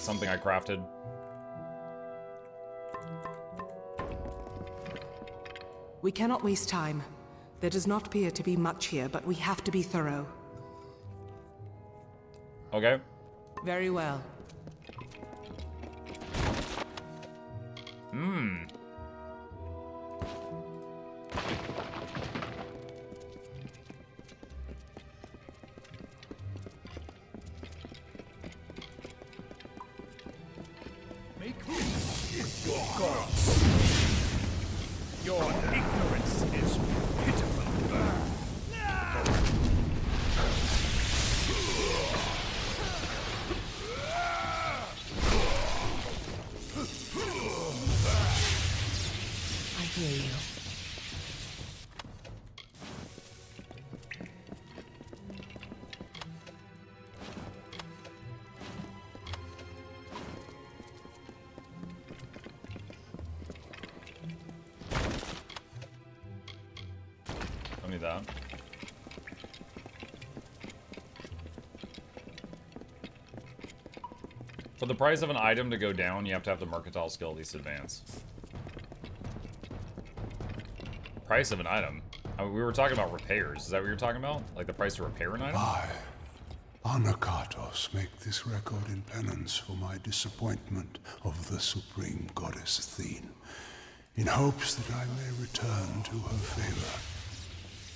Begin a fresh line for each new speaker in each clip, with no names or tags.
something I crafted.
We cannot waste time. There does not appear to be much here, but we have to be thorough.
Okay.
Very well.
Make peace with your gods. Your ignorance is pitiful.
I hear you.
Don't need that. For the price of an item to go down, you have to have the mercantile skill at least advance. Price of an item? I mean, we were talking about repairs. Is that what you're talking about? Like the price to repair an item?
I, Anakatos, make this record in penance for my disappointment of the supreme goddess Athene, in hopes that I may return to her favor,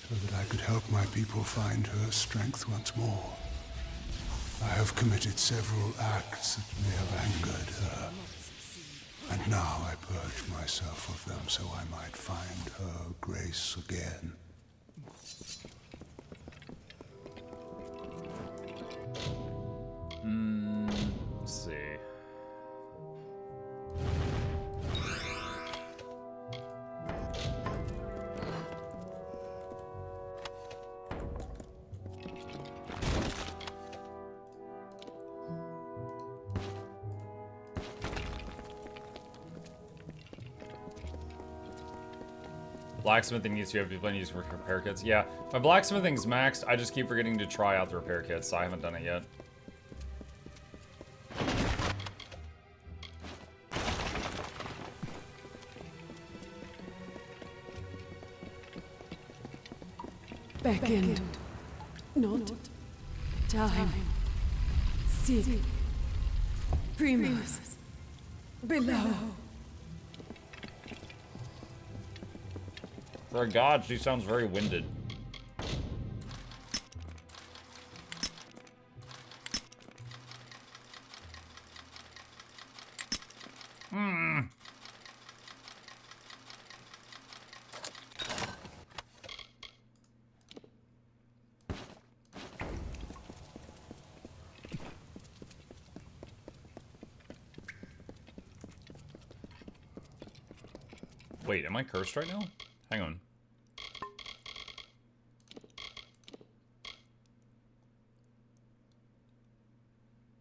so that I could help my people find her strength once more. I have committed several acts that may have angered her, and now I purge myself of them so I might find her grace again.
Let's see. Blacksmithing needs to have plenty use for repair kits. Yeah, my blacksmithing's maxed. I just keep forgetting to try out the repair kits, so I haven't done it yet.
Beckoned, not time. See, Primus, below.
For a god, she sounds very winded. Wait, am I cursed right now? Hang on.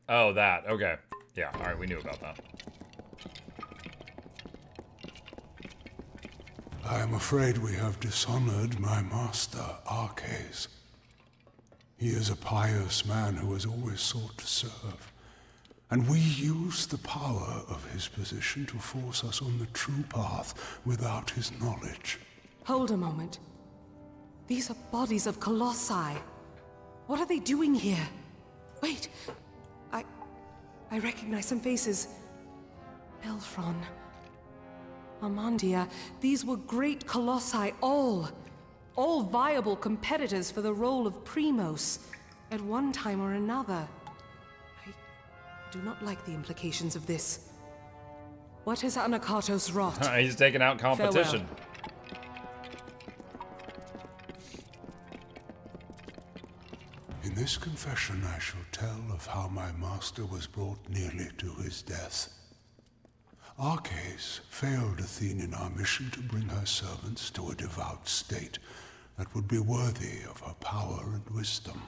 Oh, that. Okay. Yeah, alright, we knew about that.
I am afraid we have dishonored my master, Arcades. He is a pious man who has always sought to serve, and we use the power of his position to force us on the true path without his knowledge.
Hold a moment. These are bodies of colossi. What are they doing here? Wait. I recognize some faces. Elfron. Amandia. These were great colossi, all viable competitors for the role of Primos, at one time or another. I do not like the implications of this. What has Anakatos wrought?
He's taking out competition.
Farewell.
In this confession I shall tell of how my master was brought nearly to his death. Arcades failed Athene in our mission to bring her servants to a devout state that would be worthy of her power and wisdom.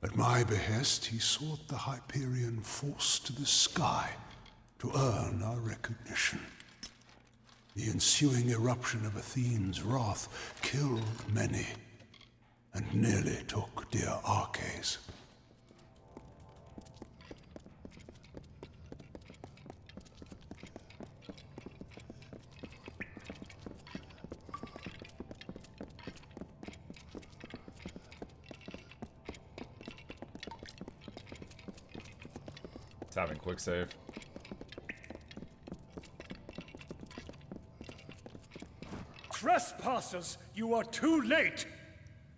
At my behest, he sought the Hyperion force to the sky to earn our recognition. The ensuing eruption of Athene's wrath killed many, and nearly took dear Arcades.
Tapping quick save.
Trespassers, you are too late!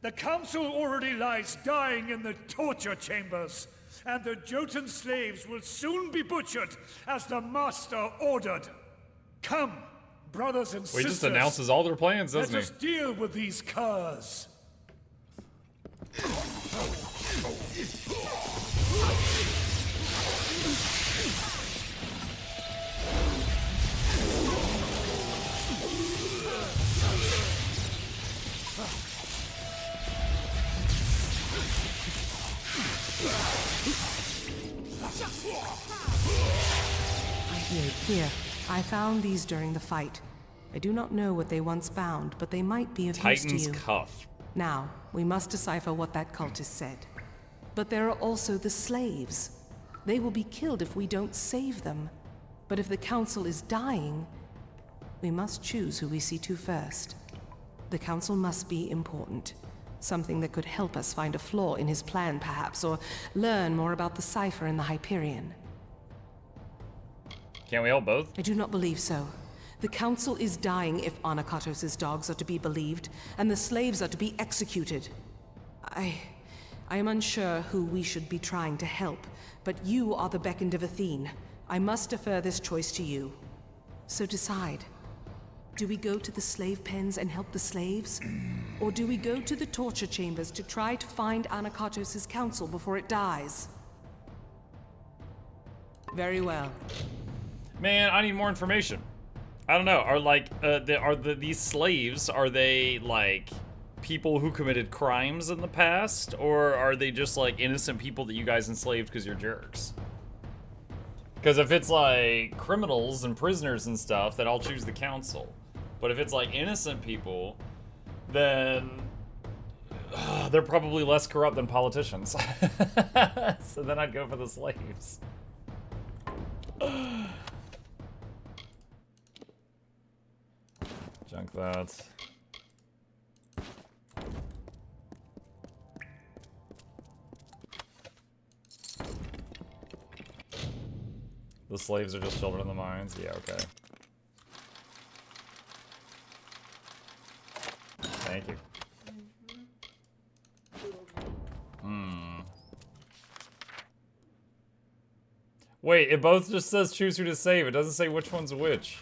The council already lies dying in the torture chambers, and the Jotun slaves will soon be butchered as the master ordered. Come, brothers and
Well, he
sisters.
just announces all their plans, doesn't
Let
he?
us deal with these curs.
Here. I found these during the fight. I do not know what they once bound, but they might be of use to
Titan's
you.
cuff.
Now, we must decipher what that cultist said. But there are also the slaves. They will be killed if we don't save them. But if the council is dying, we must choose who we see to first. The council must be important. Something that could help us find a flaw in his plan, perhaps, or learn more about the cipher in the Hyperion.
Can't we help both?
I do not believe so. The council is dying if Anakatos' dogs are to be believed, and the slaves are to be executed. I am unsure who we should be trying to help, but you are the beckoned of Athene. I must defer this choice to you. So decide. Do we go to the slave pens and help the slaves? Or do we go to the torture chambers to try to find Anakatos' council before it dies? Very well.
Man, I need more information. I don't know. Are like these slaves, are they like people who committed crimes in the past, or are they just like innocent people that you guys enslaved because you're jerks? Because if it's like criminals and prisoners and stuff, then I'll choose the council. But if it's like innocent people, then they're probably less corrupt than politicians. So then I'd go for the slaves. Junk that. The slaves are just children in the mines? Yeah, okay. Thank you. Wait, it both just says choose who to save. It doesn't say which one's which.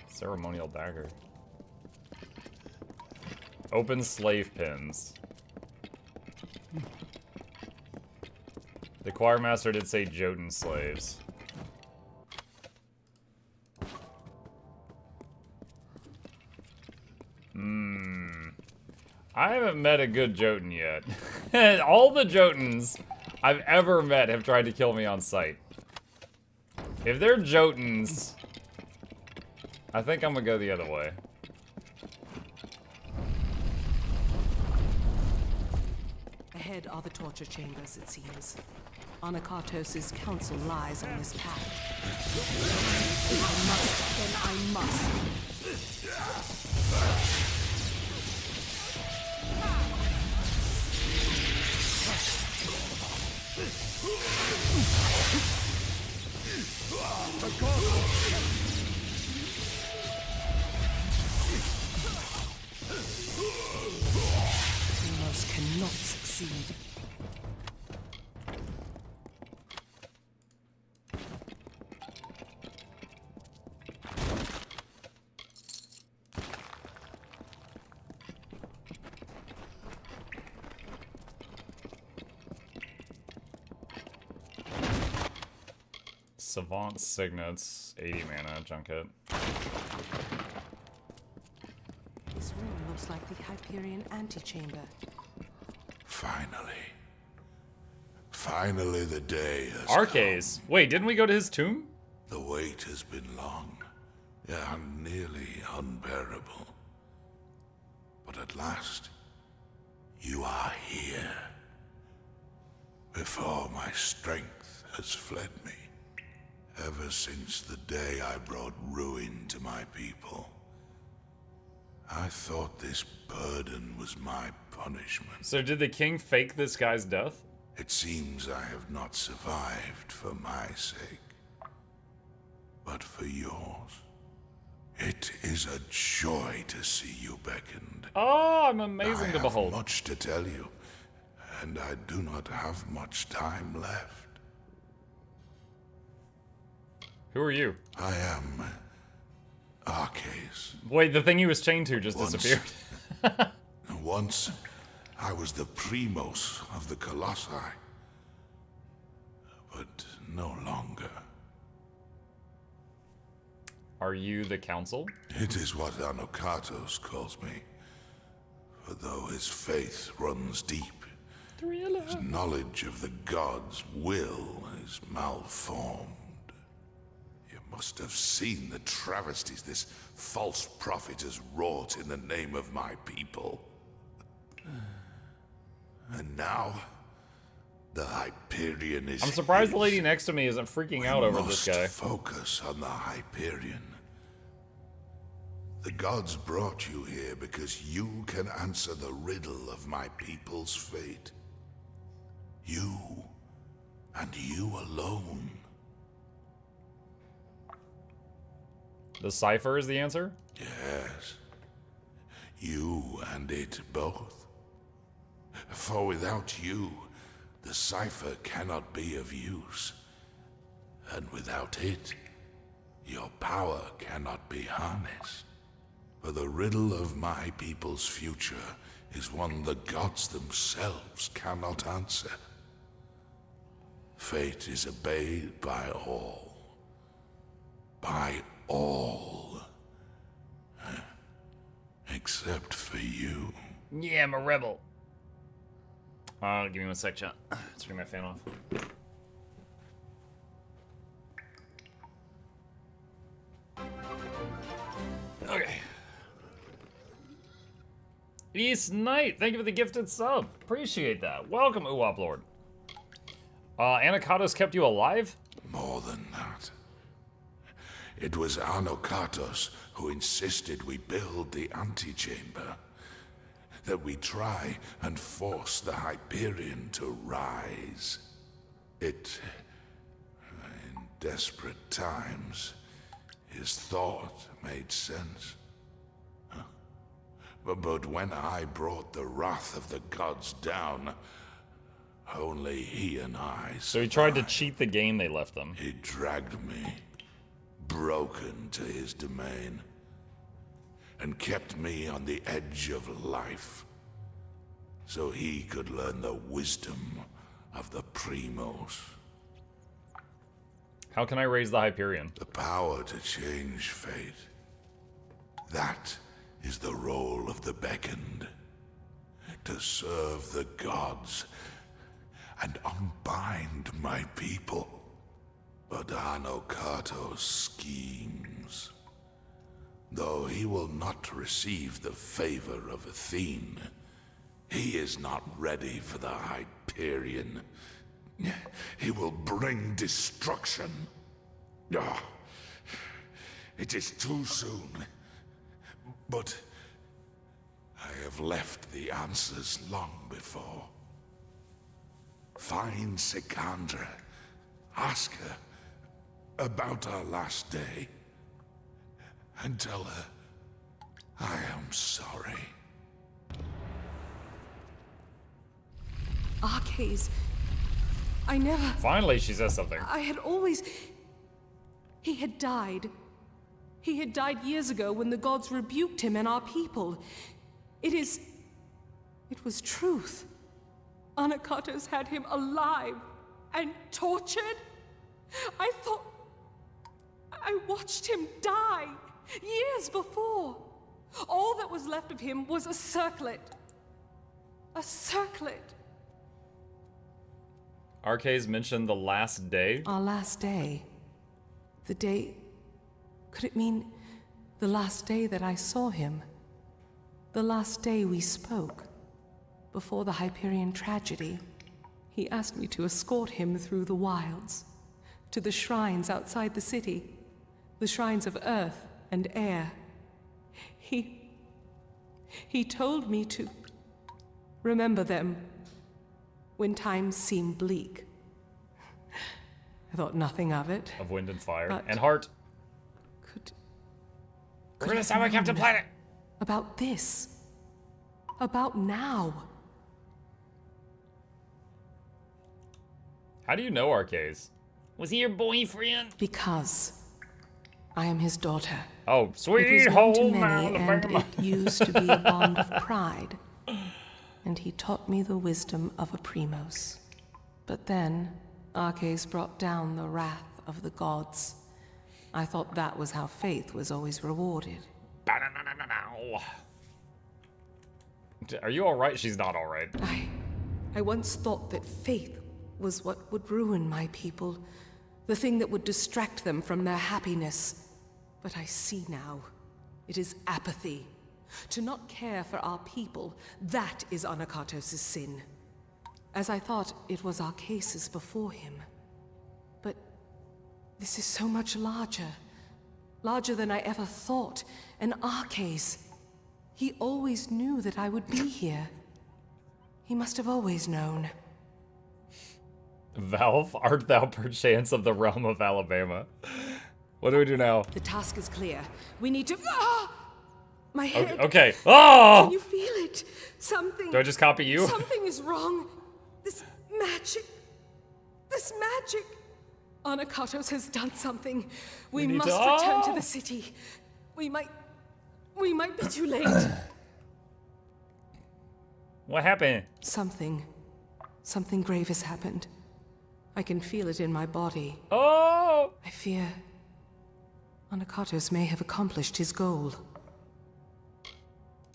Ceremonial dagger. Open slave pins. The choirmaster did say Jotun slaves. I haven't met a good Jotun yet. All the Jotuns I've ever met have tried to kill me on sight. If they're Jotuns, I think I'm gonna go the other way.
Ahead are the torture chambers, it seems. Anakatos' council lies on this path. If I must, then I must. Almost cannot succeed.
Savant signets, 80 mana, junket.
This room looks like the Hyperion antechamber.
Finally. Finally the day has
Arcase. Wait, didn't we go to his tomb?
come. The wait has been long, and nearly unbearable. But at last, you are here. Before my strength has fled me. Ever since the day I brought ruin to my people. I thought this burden was my punishment.
So did the king fake this guy's death?
It seems I have not survived for my sake, but for yours. It is a joy to see you beckoned.
Oh, I'm amazing to
I
behold.
have much to tell you, and I do not have much time left.
Who are you?
I am Arcase.
Wait, the thing he was chained to just
Once-
disappeared.
Once, I was the primos of the Colossi, but no longer.
Are you the council?
It is what Anokatos calls me. For though his faith runs deep, his knowledge of the gods' will is malformed. You must have seen the travesties this false prophet has wrought in the name of my people. And now, the Hyperion is
I'm surprised the
his.
lady next to me isn't freaking
We
out over this
must
guy.
focus on the Hyperion. The gods brought you here because you can answer the riddle of my people's fate. You, and you alone.
The cipher is the answer?
Yes. You and it both. For without you, the cipher cannot be of use. And without it, your power cannot be harnessed. For the riddle of my people's future is one the gods themselves cannot answer. Fate is obeyed by all. By all. Except for you.
Yeah, I'm a rebel. Give me one sec, chat. Turn my fan off. Okay. East Knight, thank you for the gifted sub. Appreciate that. Welcome, Uwap Lord. Anokatos kept you alive?
More than that. It was Anokatos who insisted we build the antechamber. That we try and force the Hyperion to rise. It, in desperate times, his thought made sense. But when I brought the wrath of the gods down, only he and I
So he tried to
survived.
cheat the game they left him.
He dragged me, broken, to his domain, and kept me on the edge of life, so he could learn the wisdom of the Primos.
How can I raise the Hyperion?
The power to change fate. That is the role of the beckoned. To serve the gods and unbind my people. But Anokatos schemes. Though he will not receive the favor of Athene, he is not ready for the Hyperion. He will bring destruction. Ah, it is too soon. But I have left the answers long before. Find Sikandra. Ask her about our last day. And tell her I am sorry.
Arcase, I never...
Finally, she says something.
I had always... He had died. He had died years ago when the gods rebuked him and our people. It was truth. Anokatos had him alive and tortured. I thought... I watched him die years before. All that was left of him was a circlet. A circlet.
Arcades mentioned the last day.
Our last day. The day... Could it mean the last day that I saw him? The last day we spoke? Before the Hyperion tragedy, he asked me to escort him through the wilds, to the shrines outside the city, the shrines of earth and air. He He told me to remember them when times seem bleak. I thought nothing of it.
Of wind and fire.
But-
And heart.
Could
We're the
have
Summer Captain
known
Planet.
about this. About now.
How do you know Arcase? Was he your boyfriend?
Because I am his daughter.
Oh,
It was
sweet
known to
home
many, and
Alabama.
it used to be a bond of pride. And he taught me the wisdom of a primos. But then, Arcase brought down the wrath of the gods. I thought that was how faith was always rewarded.
Ba-na-na-na-na-na. Are you alright? She's not alright.
I once thought that faith was what would ruin my people, the thing that would distract them from their happiness. But I see now, it is apathy. To not care for our people, that is Anakatos' sin. As I thought it was our cases before him. But this is so much larger. Larger than I ever thought. An Arcase. He always knew that I would be here. He must have always known.
Valve, art thou perchance of the realm of Alabama? What do we do now?
The task is clear. We need to... Ah! My head.
Okay. Oh!
Can you feel it? Something...
Do I just copy you?
Something is wrong. This magic... This magic... Anakatos has done something. We
need
must
to-
return to
Oh!
the city. We might be too late.
What happened?
Something grave has happened. I can feel it in my body.
Oh!
I fear Anakatos may have accomplished his goal.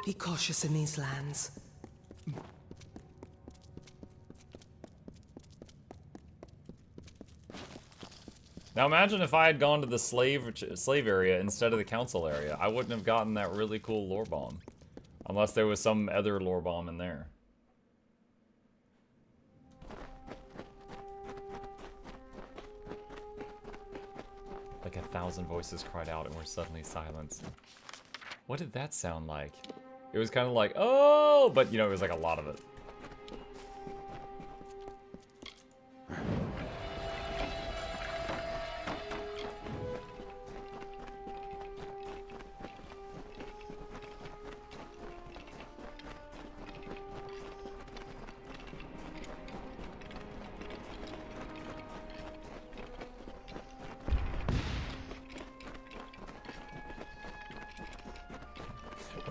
Be cautious in these lands.
Now imagine if I had gone to the slave area instead of the council area. I wouldn't have gotten that really cool lore bomb. Unless there was some other lore bomb in there. Like 1,000 voices cried out and were suddenly silenced. What did that sound like? It was kind of like, oh, but you know, it was like a lot of it.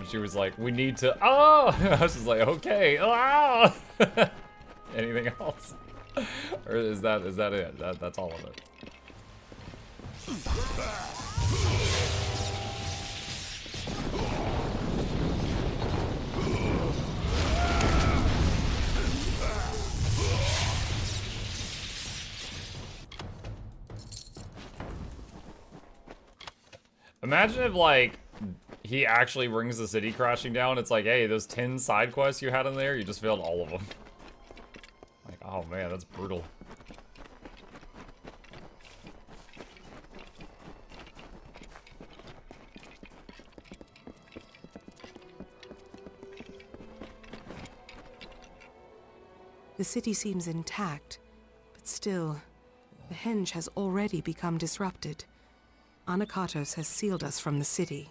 She was like, we need to, oh! I was just like, okay, oh! Anything else? Or is that it? That's all of it. Imagine if, like, he actually brings the city crashing down. It's like, hey, those 10 side quests you had in there, you just failed all of them. Like, oh man, that's brutal.
The city seems intact, but still, the henge has already become disrupted. Anakatos has sealed us from the city.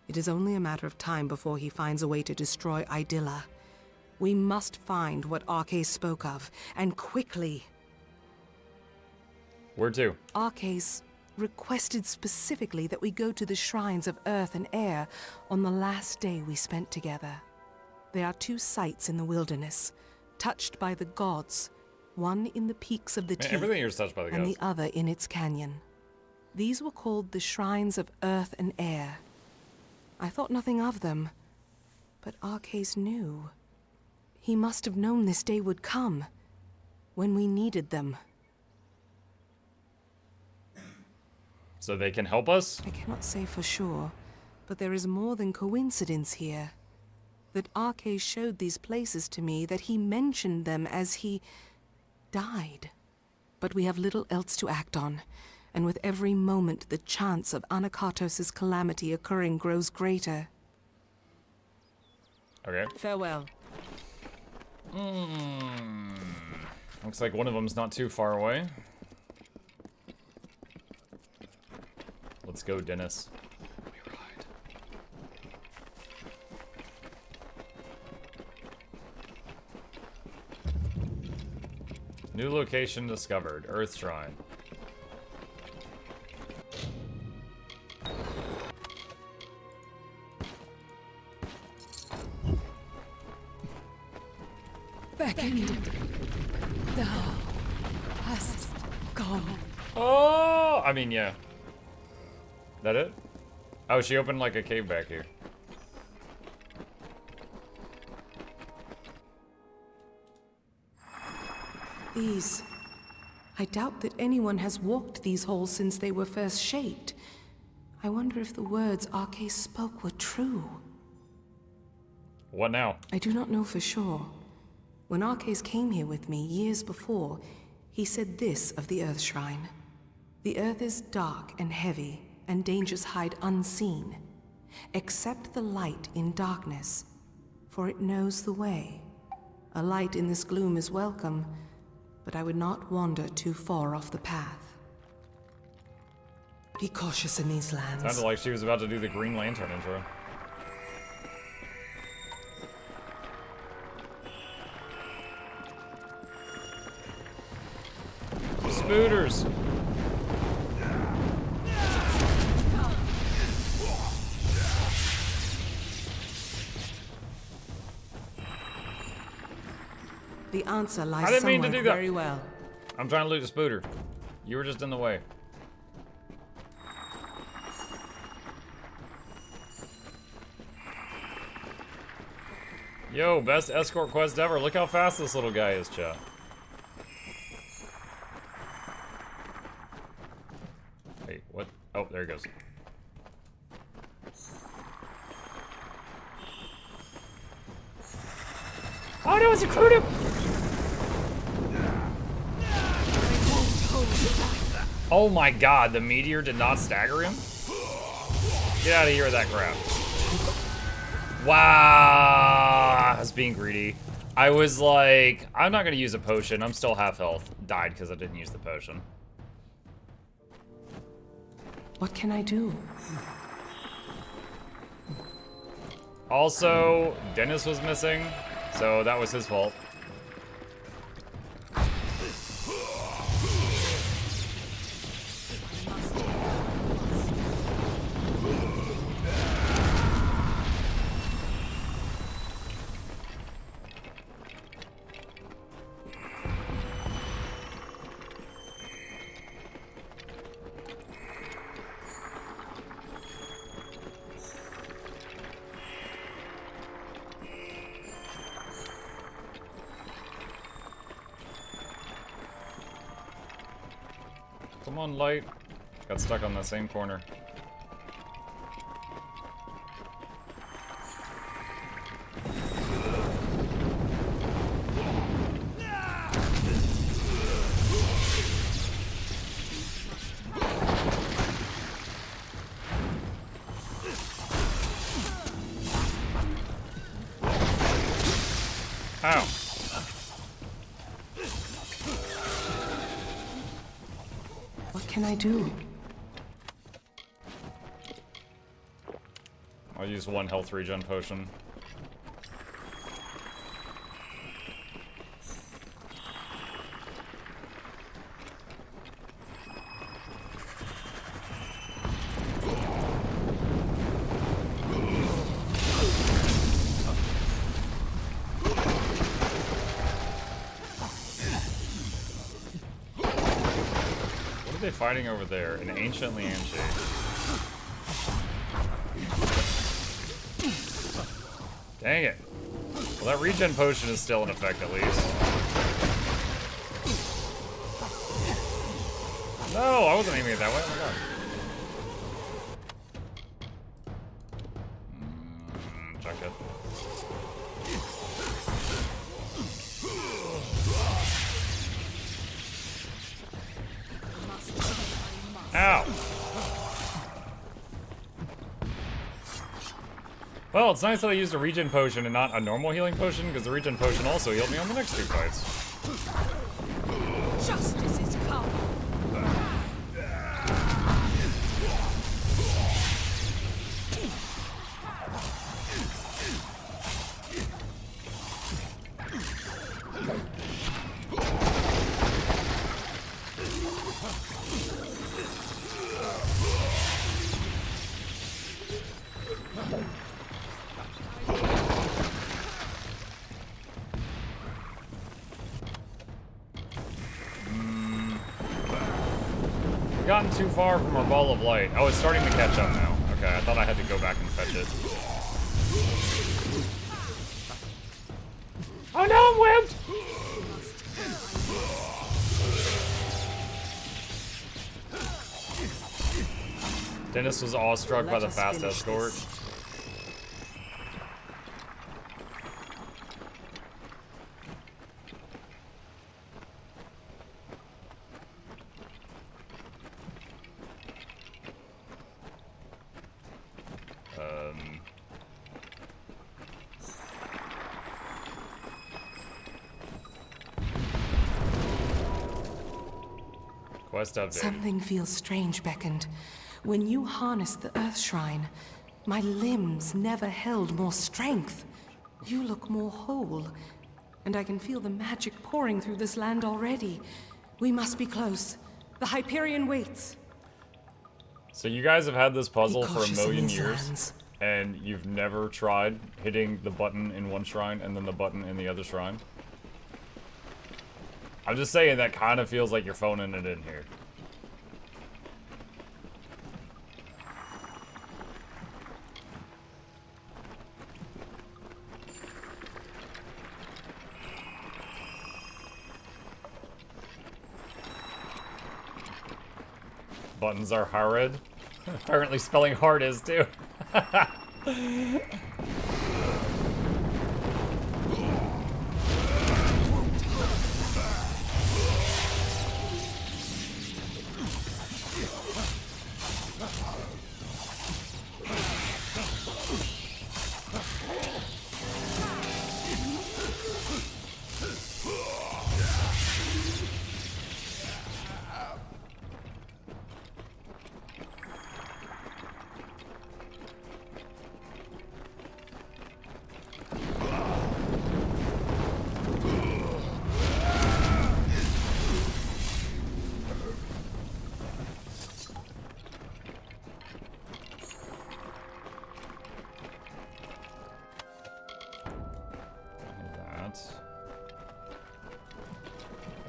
It is only a matter of time before he finds a way to destroy Idilla. We must find what Arcase spoke of, and quickly.
Where to?
Arcase requested specifically that we go to the shrines of earth and air on the last day we spent together. There are 2 sites in the wilderness, touched by the gods, one in the peaks of the
Man,
Teeth,
everything here's touched by the
and
gods.
the other in its canyon. These were called the shrines of earth and air. I thought nothing of them, but Arcase knew. He must have known this day would come, when we needed them.
So they can help us?
I cannot say for sure, but there is more than coincidence here. That Arcase showed these places to me, that he mentioned them as he died. But we have little else to act on, and with every moment the chance of Anakatos' calamity occurring grows greater.
Okay.
Farewell.
Looks like one of them's not too far away. Let's go, Dennis. We ride. New location discovered. Earth Shrine.
Beckoned. Thou hast gone.
Oh! I mean, yeah. That it? Oh, she opened like a cave back here.
These. I doubt that anyone has walked these halls since they were first shaped. I wonder if the words Arcais spoke were true.
What now?
I do not know for sure. When Arcais came here with me years before, he said this of the Earth Shrine. The earth is dark and heavy, and dangers hide unseen. Accept the light in darkness, for it knows the way. A light in this gloom is welcome, but I would not wander too far off the path. Be cautious in these lands.
Sounded like she was about to do the Green Lantern intro. Spooters!
The answer
I
lies
didn't mean to
somewhere
do that.
very well.
I'm trying to loot the spooter. You were just in the way. Yo, best escort quest ever. Look how fast this little guy is, chat. Wait, what? Oh, there he goes. Oh no, it's a recruiter! Oh my god, the meteor did not stagger him? Get out of here with that crap. Wow, I was being greedy. I was like, I'm not gonna use a potion. I'm still half health. Died because I didn't use the potion.
What can I do?
Also, Dennis was missing, so that was his fault. Come on, light. Got stuck on that same corner. Ow.
What can I do?
I'll use one health regen potion. What are they fighting over there? An ancient Lianshade. Dang it. Well, that regen potion is still in effect, at least. No, I wasn't aiming it that way. Oh my god. Chuck it. Ow. Well, it's nice that I used a regen potion and not a normal healing potion, because the regen potion also healed me on the next 2 fights.
Justice is come.
Gotten too far from our ball of light. Oh, it's starting to catch up now. Okay, I thought I had to go back and fetch it. Oh no, I'm whipped! Dennis was awestruck by the fast escort. Quest update.
Something feels strange beckoned. When you harnessed the Earth Shrine, my limbs never held more strength. You look more whole, and I can feel the magic pouring through this land already. We must be close. The Hyperion waits.
So you guys have had this puzzle
Be
for a
cautious in
million
these
years,
lands.
and you've never tried hitting the button in one shrine and then the button in the other shrine? I'm just saying that kind of feels like you're phoning it in here. Buttons are hard. Apparently spelling hard is too.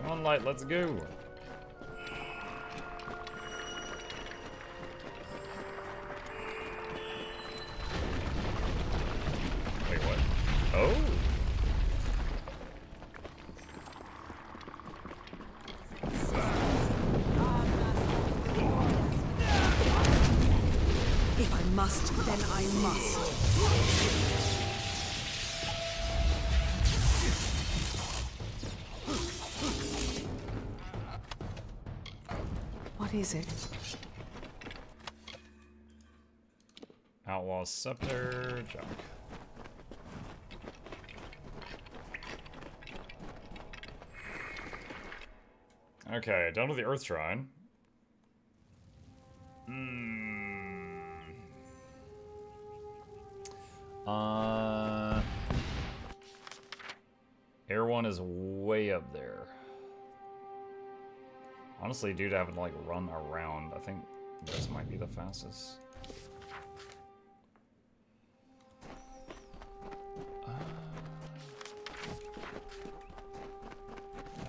Come on, light, let's go. Wait, what? Oh.
If I must, then I must. What is it?
Outlaw scepter, junk. Okay, done with the Earth Shrine. Air one is way up there. Honestly, dude, having to like run around. I think this might be the fastest.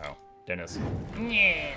Oh, Dennis. Yeah.